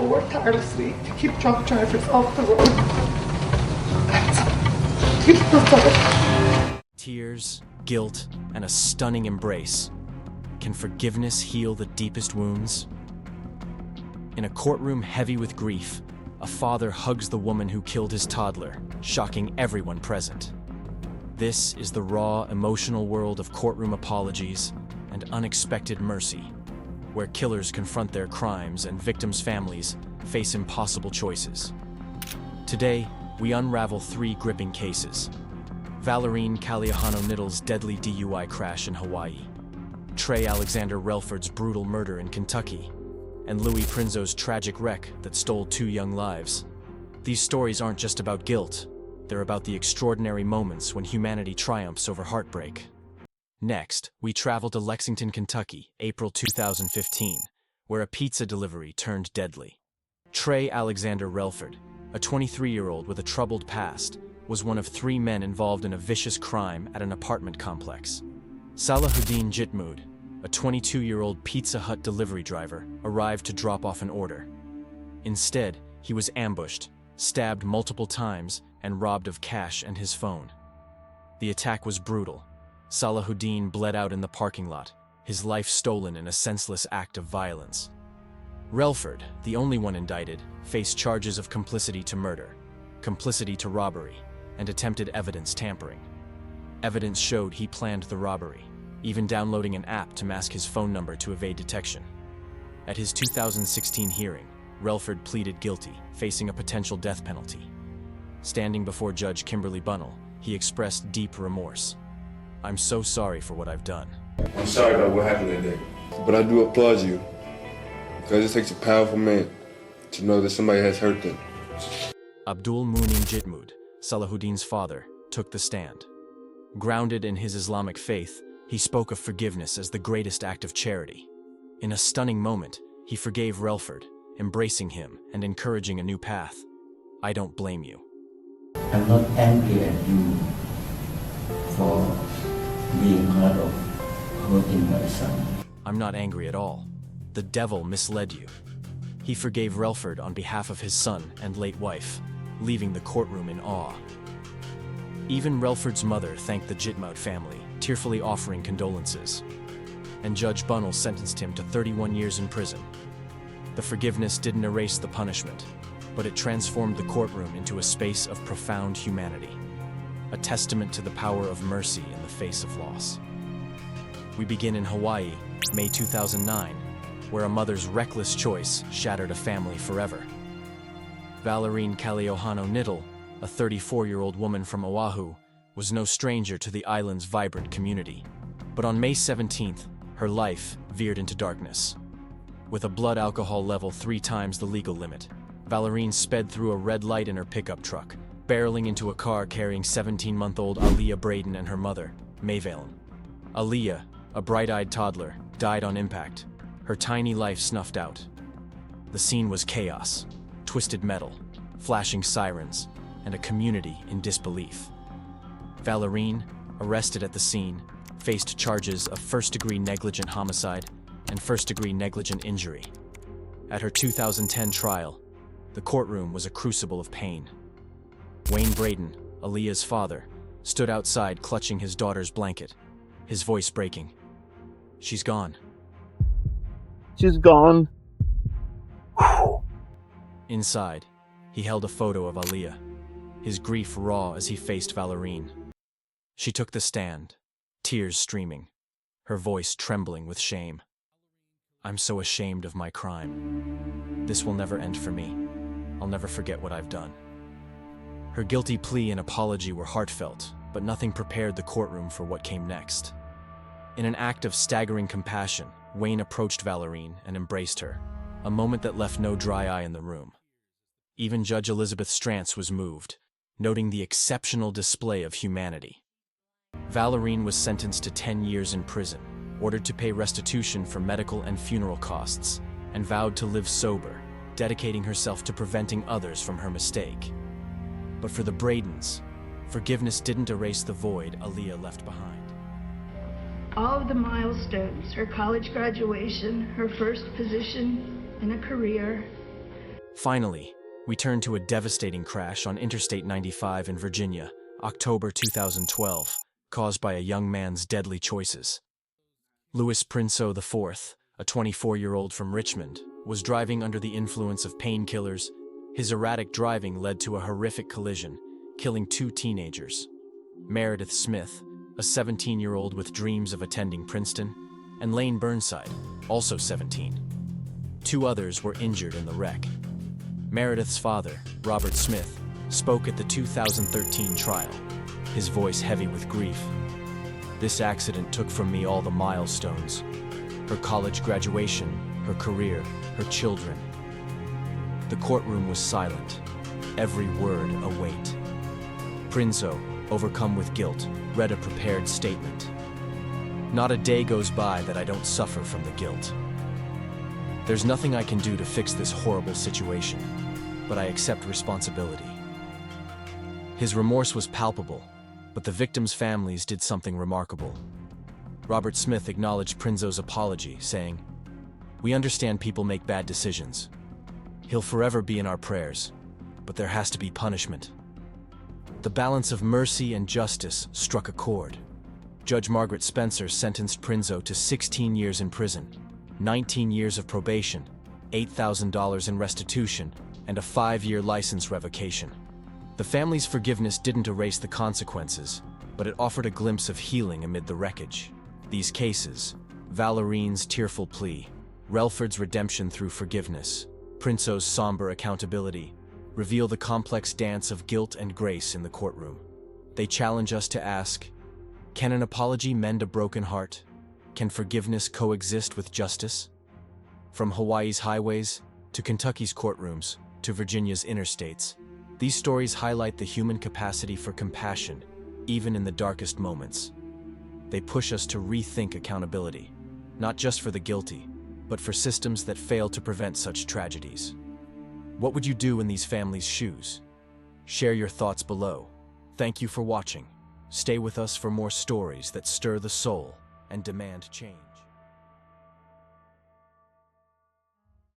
will work tirelessly to keep drunk drivers off the road. Keep the Tears, guilt, and a stunning embrace. Can forgiveness heal the deepest wounds? In a courtroom heavy with grief, a father hugs the woman who killed his toddler, shocking everyone present. This is the raw, emotional world of courtroom apologies and unexpected mercy, where killers confront their crimes and victims' families face impossible choices. Today, we unravel 3 gripping cases: Valerine Kaliahano-Nittle's deadly DUI crash in Hawaii, Trey Alexander Relford's brutal murder in Kentucky, and Louis Prinzo's tragic wreck that stole 2 young lives. These stories aren't just about guilt, they're about the extraordinary moments when humanity triumphs over heartbreak. Next, we travel to Lexington, Kentucky, April 2015, where a pizza delivery turned deadly. Trey Alexander Relford, a 23-year-old with a troubled past, was one of 3 men involved in a vicious crime at an apartment complex. Salahuddin Jitmood, a 22-year-old Pizza Hut delivery driver, arrived to drop off an order. Instead, he was ambushed, stabbed multiple times, and robbed of cash and his phone. The attack was brutal. Salahuddin bled out in the parking lot, his life stolen in a senseless act of violence. Relford, the only one indicted, faced charges of complicity to murder, complicity to robbery, and attempted evidence tampering. Evidence showed he planned the robbery, even downloading an app to mask his phone number to evade detection. At his 2016 hearing, Relford pleaded guilty, facing a potential death penalty. Standing before Judge Kimberly Bunnell, he expressed deep remorse. "I'm so sorry for what I've done. I'm sorry about what happened that day, but I do applaud you, because it takes a powerful man to know that somebody has hurt them." Abdul Munim Jitmood, Salahuddin's father, took the stand. Grounded in his Islamic faith, he spoke of forgiveness as the greatest act of charity. In a stunning moment, he forgave Relford, embracing him and encouraging a new path. "I don't blame you." I'm not angry at you for being hurt of hurting my son. "I'm not angry at all. The devil misled you." He forgave Relford on behalf of his son and late wife, leaving the courtroom in awe. Even Relford's mother thanked the Jitmoud family, tearfully offering condolences. And Judge Bunnell sentenced him to 31 years in prison. The forgiveness didn't erase the punishment, but it transformed the courtroom into a space of profound humanity, a testament to the power of mercy in the face of loss. We begin in Hawaii, May 2009, where a mother's reckless choice shattered a family forever. Valerine Kaliahano-Nittle, a 34-year-old woman from Oahu, was no stranger to the island's vibrant community. But on May 17th, her life veered into darkness. With a blood alcohol level 3 times the legal limit, Valerine sped through a red light in her pickup truck, barreling into a car carrying 17-month-old Aliyah Braden and her mother, Mayvalen. Aliyah, a bright-eyed toddler, died on impact, her tiny life snuffed out. The scene was chaos, twisted metal, flashing sirens, and a community in disbelief. Valerine, arrested at the scene, faced charges of first-degree negligent homicide and first-degree negligent injury. At her 2010 trial, the courtroom was a crucible of pain. Wayne Braden, Aliyah's father, stood outside clutching his daughter's blanket, his voice breaking. "She's gone." "She's gone." Inside, he held a photo of Aliyah, his grief raw as he faced Valerine. She took the stand, tears streaming, her voice trembling with shame. "I'm so ashamed of my crime. This will never end for me. I'll never forget what I've done." Her guilty plea and apology were heartfelt, but nothing prepared the courtroom for what came next. In an act of staggering compassion, Wayne approached Valerine and embraced her, a moment that left no dry eye in the room. Even Judge Elizabeth Strantz was moved, noting the exceptional display of humanity. Valerine was sentenced to 10 years in prison, ordered to pay restitution for medical and funeral costs, and vowed to live sober, dedicating herself to preventing others from her mistake. But for the Bradens, forgiveness didn't erase the void Aliyah left behind. All of the milestones, her college graduation, her first position in a career, Finally, we turn to a devastating crash on Interstate 95 in Virginia, October 2012, caused by a young man's deadly choices. Louis Princeau IV, a 24-year-old from Richmond, was driving under the influence of painkillers. His erratic driving led to a horrific collision, killing 2 teenagers. Meredith Smith, a 17-year-old with dreams of attending Princeton, and Lane Burnside, also 17. 2 others were injured in the wreck. Meredith's father, Robert Smith, spoke at the 2013 trial, his voice heavy with grief. "This accident took from me all the milestones. Her college graduation, her career, her children." The courtroom was silent, every word a weight. Princeau, overcome with guilt, read a prepared statement. "Not a day goes by that I don't suffer from the guilt. There's nothing I can do to fix this horrible situation, but I accept responsibility." His remorse was palpable, but the victims' families did something remarkable. Robert Smith acknowledged Princeau's apology, saying, "We understand people make bad decisions. He'll forever be in our prayers, but there has to be punishment." The balance of mercy and justice struck a chord. Judge Margaret Spencer sentenced Princeau to 16 years in prison, 19 years of probation, $8,000 in restitution, and a 5-year license revocation. The family's forgiveness didn't erase the consequences, but it offered a glimpse of healing amid the wreckage. These cases, Valerine's tearful plea, Relford's redemption through forgiveness, Princeau's somber accountability, reveal the complex dance of guilt and grace in the courtroom. They challenge us to ask, can an apology mend a broken heart? Can forgiveness coexist with justice? From Hawaii's highways, to Kentucky's courtrooms, to Virginia's interstates, these stories highlight the human capacity for compassion, even in the darkest moments. They push us to rethink accountability, not just for the guilty, but for systems that fail to prevent such tragedies. What would you do in these families' shoes? Share your thoughts below. Thank you for watching. Stay with us for more stories that stir the soul and demand change.